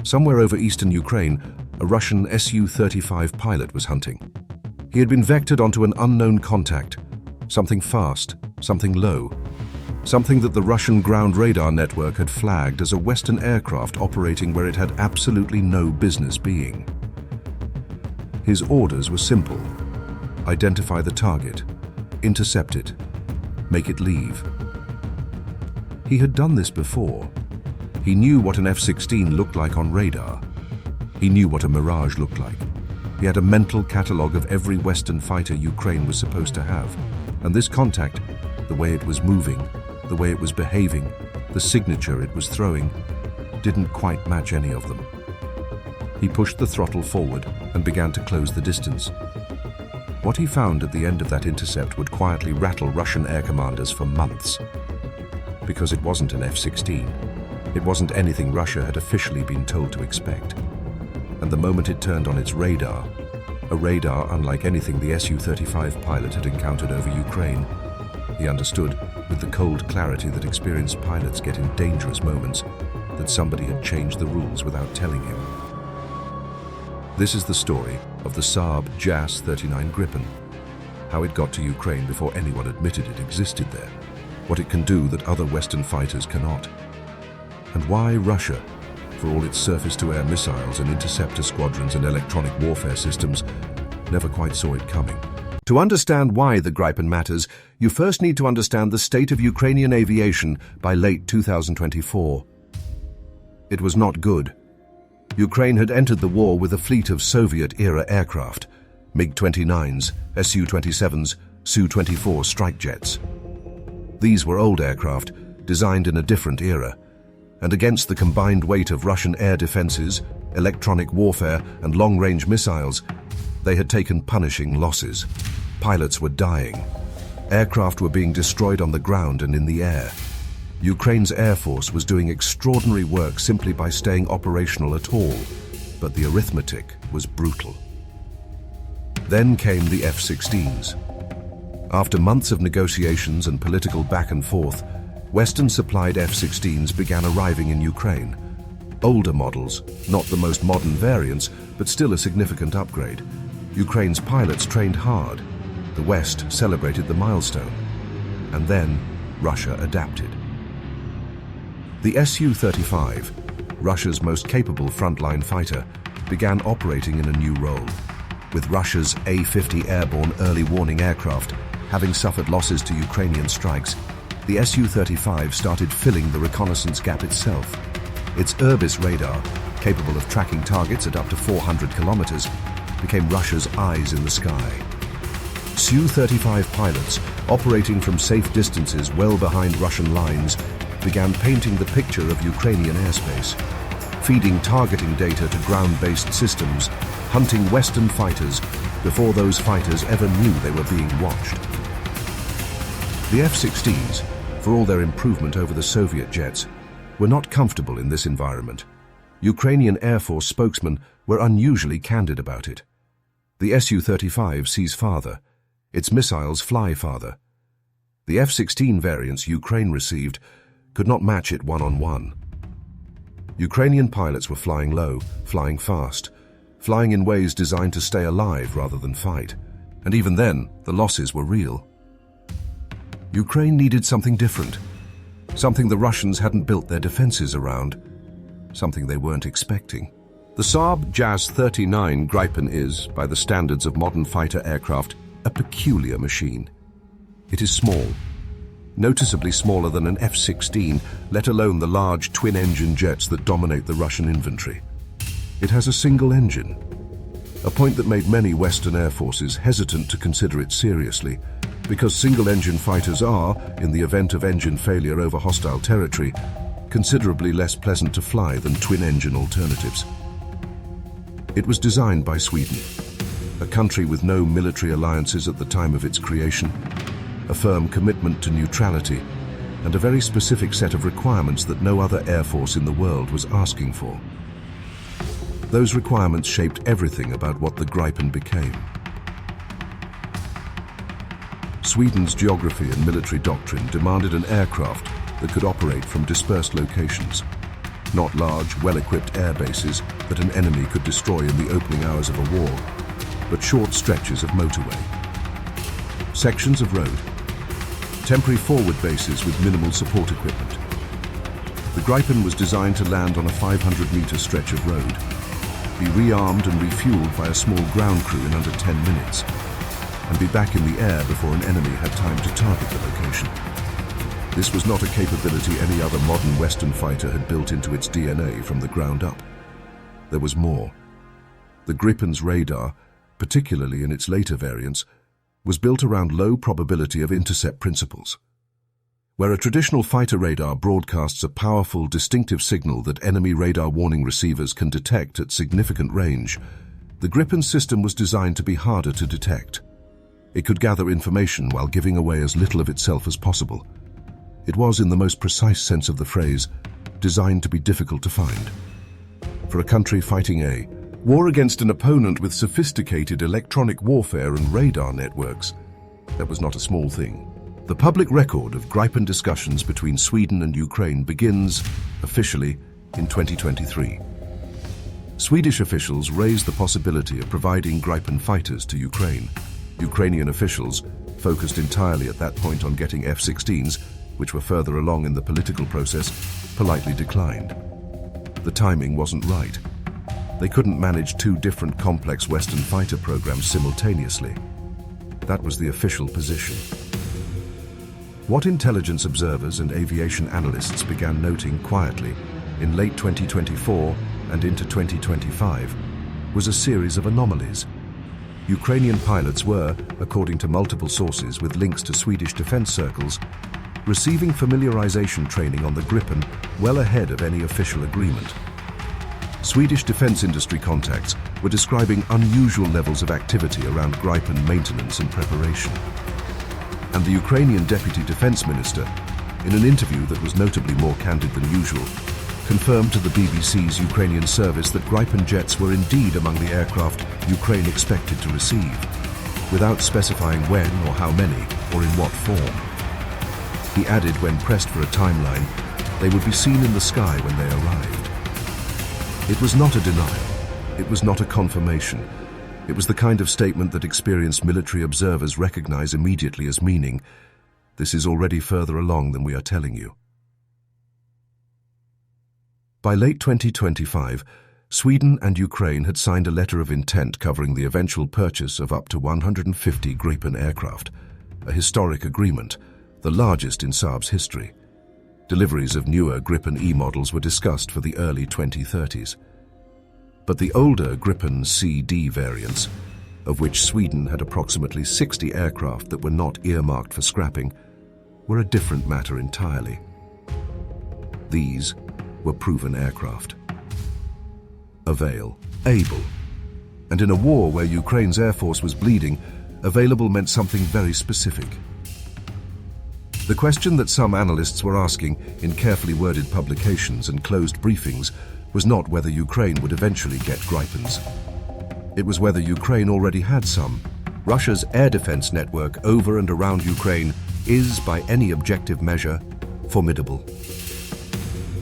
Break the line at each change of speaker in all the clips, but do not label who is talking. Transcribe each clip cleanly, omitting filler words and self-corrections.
Somewhere over eastern Ukraine, a Russian Su-35 pilot was hunting. He had been vectored onto an unknown contact, something fast, something low, something that the Russian ground radar network had flagged as a Western aircraft operating where it had absolutely no business being. His orders were simple: identify the target, intercept it, make it leave. He had done this before. He knew what an F-16 looked like on radar. He knew what a Mirage looked like. He had a mental catalogue of every Western fighter Ukraine was supposed to have. And this contact, the way it was moving, the way it was behaving, the signature it was throwing, didn't quite match any of them. He pushed the throttle forward and began to close the distance. What he found at the end of that intercept would quietly rattle Russian air commanders for months. Because it wasn't an F-16. It wasn't anything Russia had officially been told to expect. And the moment it turned on its radar, a radar unlike anything the Su-35 pilot had encountered over Ukraine, he understood, with the cold clarity that experienced pilots get in dangerous moments, that somebody had changed the rules without telling him. This is the story of the SAAB JAS 39 Gripen, how it got to Ukraine before anyone admitted it existed there, what it can do that other Western fighters cannot, and why Russia, for all its surface-to-air missiles and interceptor squadrons and electronic warfare systems, never quite saw it coming. To understand why the Gripen matters, you first need to understand the state of Ukrainian aviation by late 2024. It was not good. Ukraine had entered the war with a fleet of Soviet-era aircraft, MiG-29s, Su-27s, Su-24 strike jets. These were old aircraft, designed in a different era, and against the combined weight of Russian air defenses, electronic warfare, and long-range missiles, they had taken punishing losses. Pilots were dying. Aircraft were being destroyed on the ground and in the air. Ukraine's Air Force was doing extraordinary work simply by staying operational at all, but the arithmetic was brutal. Then came the F-16s. After months of negotiations and political back and forth, Western-supplied F-16s began arriving in Ukraine. Older models, not the most modern variants, but still a significant upgrade. Ukraine's pilots trained hard. The West celebrated the milestone. And then Russia adapted. The Su-35, Russia's most capable frontline fighter, began operating in a new role. With Russia's A-50 airborne early warning aircraft having suffered losses to Ukrainian strikes, the Su-35 started filling the reconnaissance gap itself. Its Irbis radar, capable of tracking targets at up to 400 kilometers, became Russia's eyes in the sky. Su-35 pilots, operating from safe distances well behind Russian lines, began painting the picture of Ukrainian airspace, feeding targeting data to ground-based systems, hunting Western fighters before those fighters ever knew they were being watched. The F-16s, for all their improvement over the Soviet jets, were not comfortable in this environment. Ukrainian Air Force spokesmen were unusually candid about it. The Su-35 sees farther. Its missiles fly farther. The F-16 variants Ukraine received could not match it one-on-one. Ukrainian pilots were flying low, flying fast, flying in ways designed to stay alive rather than fight. And even then, the losses were real. Ukraine needed something different, something the Russians hadn't built their defenses around, something they weren't expecting. The SAAB JAS 39 Gripen is, by the standards of modern fighter aircraft, a peculiar machine. It is small, noticeably smaller than an F-16, let alone the large twin-engine jets that dominate the Russian inventory. It has a single engine, a point that made many Western air forces hesitant to consider it seriously, because single-engine fighters are, in the event of engine failure over hostile territory, considerably less pleasant to fly than twin-engine alternatives. It was designed by Sweden, a country with no military alliances at the time of its creation, a firm commitment to neutrality, and a very specific set of requirements that no other air force in the world was asking for. Those requirements shaped everything about what the Gripen became. Sweden's geography and military doctrine demanded an aircraft that could operate from dispersed locations. not large, well-equipped air bases that an enemy could destroy in the opening hours of a war, but short stretches of motorway. Sections of road. Temporary forward bases with minimal support equipment. The Gripen was designed to land on a 500-meter stretch of road, be rearmed and refueled by a small ground crew in under 10 minutes, and be back in the air before an enemy had time to target the location. This was not a capability any other modern Western fighter had built into its DNA from the ground up. There was more. The Gripen's radar, particularly in its later variants, was built around low probability of intercept principles. Where a traditional fighter radar broadcasts a powerful, distinctive signal that enemy radar warning receivers can detect at significant range, the Gripen system was designed to be harder to detect. It could gather information while giving away as little of itself as possible. It was, in the most precise sense of the phrase, designed to be difficult to find. For a country fighting a war against an opponent with sophisticated electronic warfare and radar networks, that was not a small thing. The public record of Gripen discussions between Sweden and Ukraine begins, officially, in 2023. Swedish officials raised the possibility of providing Gripen fighters to Ukraine. Ukrainian officials, focused entirely at that point on getting F-16s, which were further along in the political process, politely declined. The timing wasn't right. They couldn't manage two different complex Western fighter programs simultaneously. That was the official position. What intelligence observers and aviation analysts began noting quietly in late 2024 and into 2025 was a series of anomalies. Ukrainian pilots were, according to multiple sources with links to Swedish defense circles, receiving familiarization training on the Gripen well ahead of any official agreement. Swedish defense industry contacts were describing unusual levels of activity around Gripen maintenance and preparation. And the Ukrainian deputy defense minister, in an interview that was notably more candid than usual, confirmed to the BBC's Ukrainian service that Gripen jets were indeed among the aircraft Ukraine expected to receive, without specifying when or how many or in what form. He added, when pressed for a timeline, they would be seen in the sky when they arrived. It was not a denial. It was not a confirmation. It was the kind of statement that experienced military observers recognize immediately as meaning, "This is already further along than we are telling you." By late 2025, Sweden and Ukraine had signed a letter of intent covering the eventual purchase of up to 150 Gripen aircraft, a historic agreement, the largest in SAAB's history. Deliveries of newer Gripen E models were discussed for the early 2030s. But the older Gripen CD variants, of which Sweden had approximately 60 aircraft that were not earmarked for scrapping, were a different matter entirely. These were proven aircraft. Able. And in a war where Ukraine's air force was bleeding, available meant something very specific. The question that some analysts were asking in carefully worded publications and closed briefings was not whether Ukraine would eventually get Gripens. It was whether Ukraine already had some. Russia's air defense network over and around Ukraine is, by any objective measure, formidable.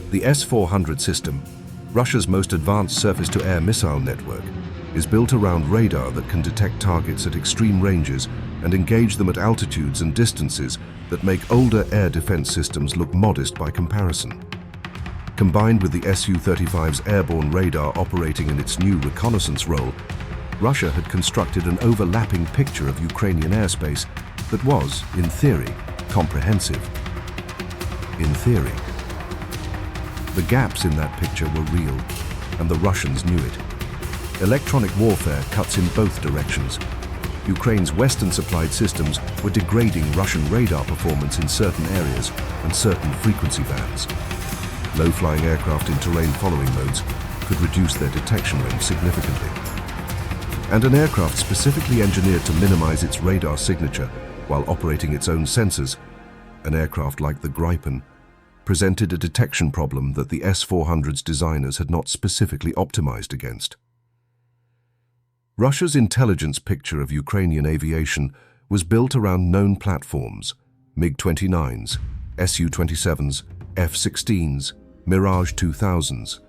The S-400 system, Russia's most advanced surface-to-air missile network, is built around radar that can detect targets at extreme ranges and engage them at altitudes and distances that make older air defense systems look modest by comparison. Combined with the Su-35's airborne radar operating in its new reconnaissance role, Russia had constructed an overlapping picture of Ukrainian airspace that was, in theory, comprehensive. In theory. The gaps in that picture were real, and the Russians knew it. Electronic warfare cuts in both directions. Ukraine's Western-supplied systems were degrading Russian radar performance in certain areas and certain frequency bands. Low-flying aircraft in terrain-following modes could reduce their detection range significantly. And an aircraft specifically engineered to minimize its radar signature while operating its own sensors, an aircraft like the Gripen, presented a detection problem that the S-400's designers had not specifically optimized against. Russia's intelligence picture of Ukrainian aviation was built around known platforms: MiG-29s, Su-27s, F-16s, Mirage 2000s.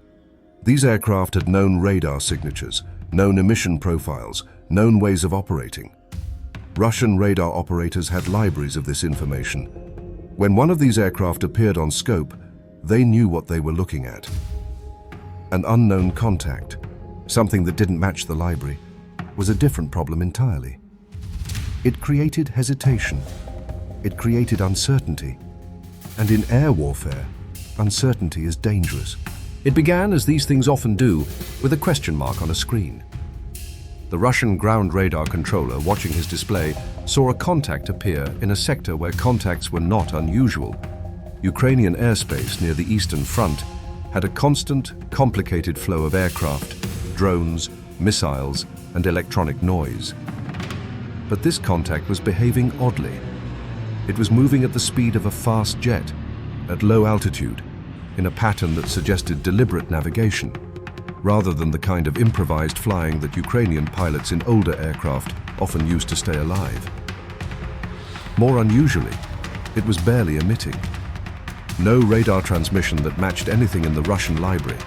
These aircraft had known radar signatures, known emission profiles, known ways of operating. Russian radar operators had libraries of this information. When one of these aircraft appeared on scope, they knew what they were looking at. An unknown contact, something that didn't match the library, was a different problem entirely. It created hesitation. It created uncertainty. And in air warfare, uncertainty is dangerous. It began, as these things often do, with a question mark on a screen. The Russian ground radar controller, watching his display, saw a contact appear in a sector where contacts were not unusual. Ukrainian airspace near the eastern front had a constant, complicated flow of aircraft, drones, missiles, and electronic noise. But this contact was behaving oddly. It was moving at the speed of a fast jet, at low altitude, in a pattern that suggested deliberate navigation, rather than the kind of improvised flying that Ukrainian pilots in older aircraft often used to stay alive. More unusually, it was barely emitting. No radar transmission that matched anything in the Russian library.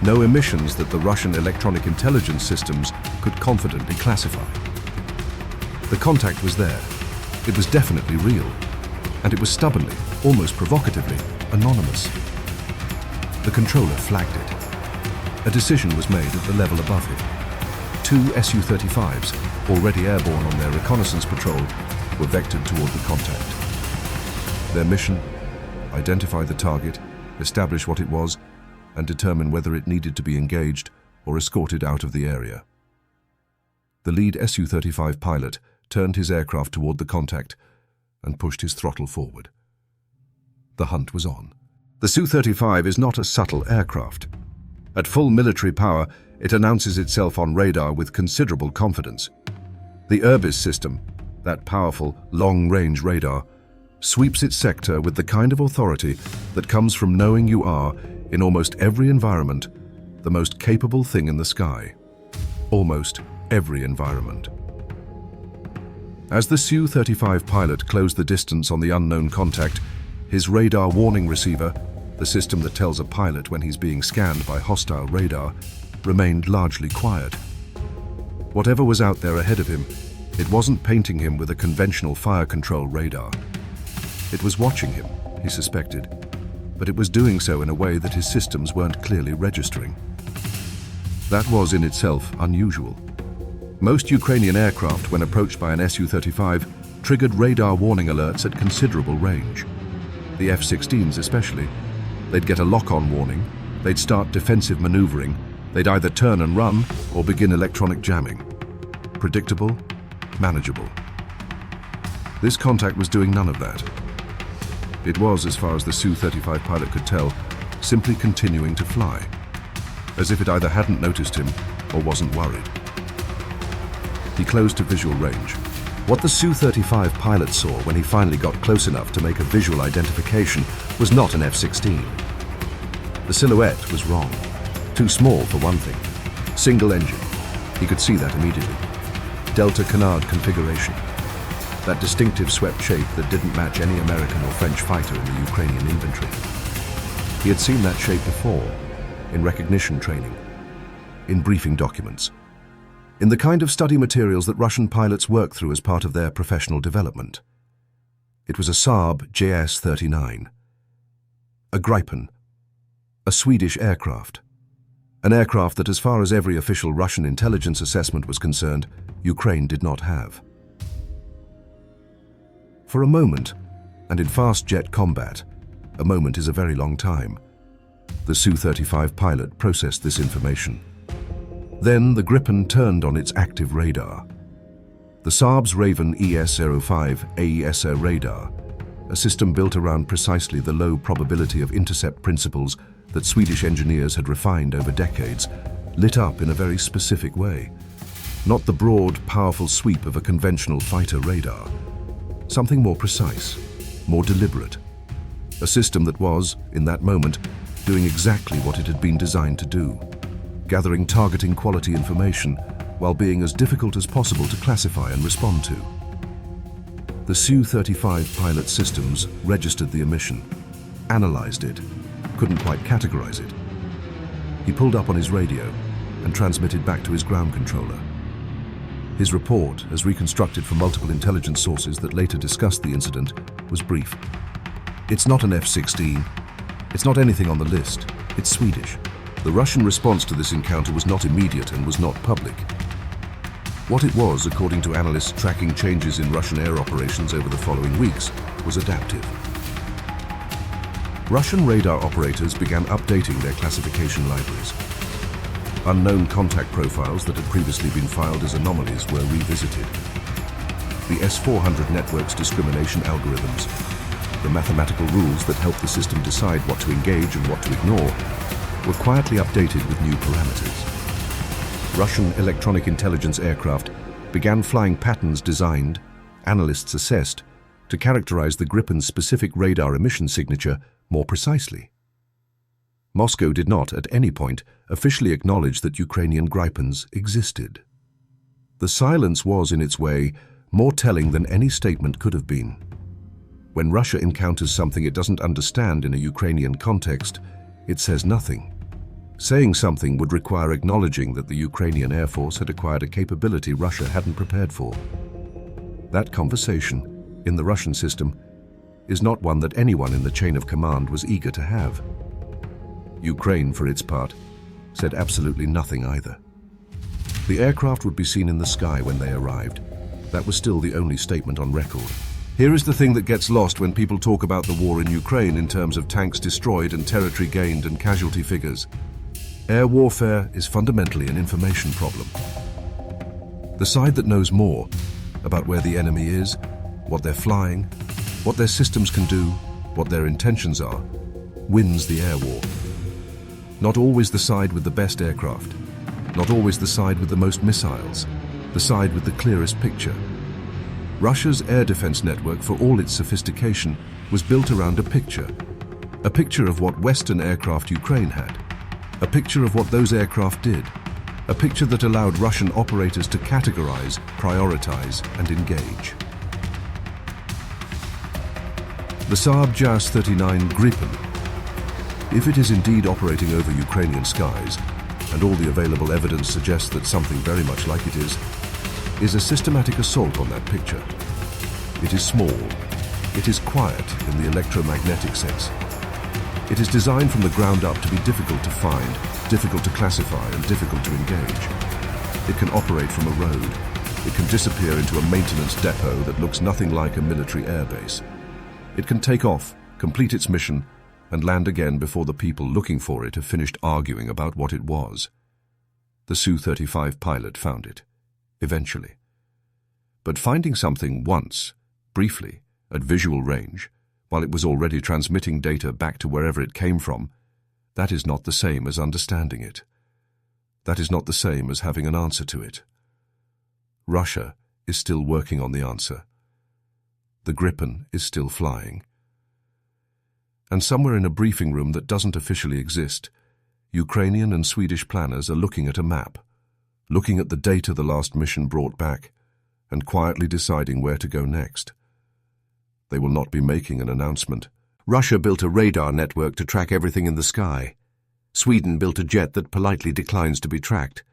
No emissions that the Russian electronic intelligence systems could confidently classify. The contact was there. It was definitely real. And it was stubbornly, almost provocatively, anonymous. The controller flagged it. A decision was made at the level above him. 2 Su-35s, already airborne on their reconnaissance patrol, were vectored toward the contact. Their mission: identify the target, establish what it was, and determine whether it needed to be engaged or escorted out of the area. The lead Su-35 pilot turned his aircraft toward the contact and pushed his throttle forward. The hunt was on. The Su-35 is not a subtle aircraft. At full military power, it announces itself on radar with considerable confidence. The Irbis system, that powerful, long-range radar, sweeps its sector with the kind of authority that comes from knowing you are, in almost every environment, the most capable thing in the sky. Almost every environment. As the Su-35 pilot closed the distance on the unknown contact, his radar warning receiver, the system that tells a pilot when he's being scanned by hostile radar, remained largely quiet. Whatever was out there ahead of him, it wasn't painting him with a conventional fire control radar. It was watching him, he suspected, but it was doing so in a way that his systems weren't clearly registering. That was in itself unusual. Most Ukrainian aircraft, when approached by an Su-35, triggered radar warning alerts at considerable range. The F-16s especially. They'd get a lock-on warning, they'd start defensive maneuvering, they'd either turn and run or begin electronic jamming. Predictable, manageable. This contact was doing none of that. It was, as far as the Su-35 pilot could tell, simply continuing to fly, as if it either hadn't noticed him or wasn't worried. He closed to visual range. What the Su-35 pilot saw when he finally got close enough to make a visual identification was not an F-16. The silhouette was wrong. Too small for one thing. Single engine. He could see that immediately. Delta canard configuration. That distinctive swept shape that didn't match any American or French fighter in the Ukrainian inventory. He had seen that shape before, in recognition training, in briefing documents, in the kind of study materials that Russian pilots work through as part of their professional development. It was a SAAB JAS 39. A Gripen. A Swedish aircraft. An aircraft that, as far as every official Russian intelligence assessment was concerned, Ukraine did not have. For a moment, and in fast jet combat, a moment is a very long time, the Su-35 pilot processed this information. Then the Gripen turned on its active radar. The Saab's Raven ES-05 AESA radar, a system built around precisely the low probability of intercept principles that Swedish engineers had refined over decades, lit up in a very specific way. Not the broad, powerful sweep of a conventional fighter radar. Something more precise, more deliberate. A system that was, in that moment, doing exactly what it had been designed to do. Gathering targeting quality information while being as difficult as possible to classify and respond to. The Su-35 pilot systems registered the emission, analyzed it, couldn't quite categorize it. He pulled up on his radio and transmitted back to his ground controller. His report, as reconstructed from multiple intelligence sources that later discussed the incident, was brief. It's not an F-16. It's not anything on the list. It's Swedish. The Russian response to this encounter was not immediate and was not public. What it was, according to analysts tracking changes in Russian air operations over the following weeks, was adaptive. Russian radar operators began updating their classification libraries. Unknown contact profiles that had previously been filed as anomalies were revisited. The S-400 network's discrimination algorithms, the mathematical rules that help the system decide what to engage and what to ignore, were quietly updated with new parameters. Russian electronic intelligence aircraft began flying patterns designed, analysts assessed, to characterize the Gripen's specific radar emission signature more precisely. Moscow did not, at any point, officially acknowledge that Ukrainian Gripens existed. The silence was, in its way, more telling than any statement could have been. When Russia encounters something it doesn't understand in a Ukrainian context, it says nothing. Saying something would require acknowledging that the Ukrainian Air Force had acquired a capability Russia hadn't prepared for. That conversation, in the Russian system, is not one that anyone in the chain of command was eager to have. Ukraine, for its part, said absolutely nothing either. The aircraft would be seen in the sky when they arrived. That was still the only statement on record. Here is the thing that gets lost when people talk about the war in Ukraine in terms of tanks destroyed and territory gained and casualty figures. Air warfare is fundamentally an information problem. The side that knows more about where the enemy is, what they're flying, what their systems can do, what their intentions are, wins the air war. Not always the side with the best aircraft, not always the side with the most missiles, the side with the clearest picture. Russia's air defense network, for all its sophistication, was built around a picture of what Western aircraft Ukraine had, a picture of what those aircraft did, a picture that allowed Russian operators to categorize, prioritize, and engage. The SAAB JAS 39 Gripen, if it is indeed operating over Ukrainian skies, and all the available evidence suggests that something very much like it is a systematic assault on that picture. It is small. It is quiet in the electromagnetic sense. It is designed from the ground up to be difficult to find, difficult to classify, and difficult to engage. It can operate from a road. It can disappear into a maintenance depot that looks nothing like a military airbase. It can take off, complete its mission, and land again before the people looking for it have finished arguing about what it was. The Su-35 pilot found it, eventually. But finding something once, briefly, at visual range, while it was already transmitting data back to wherever it came from, that is not the same as understanding it. That is not the same as having an answer to it. Russia is still working on the answer. The Gripen is still flying. And somewhere in a briefing room that doesn't officially exist, Ukrainian and Swedish planners are looking at a map, looking at the data the last mission brought back, and quietly deciding where to go next. They will not be making an announcement. Russia built a radar network to track everything in the sky. Sweden built a jet that politely declines to be tracked.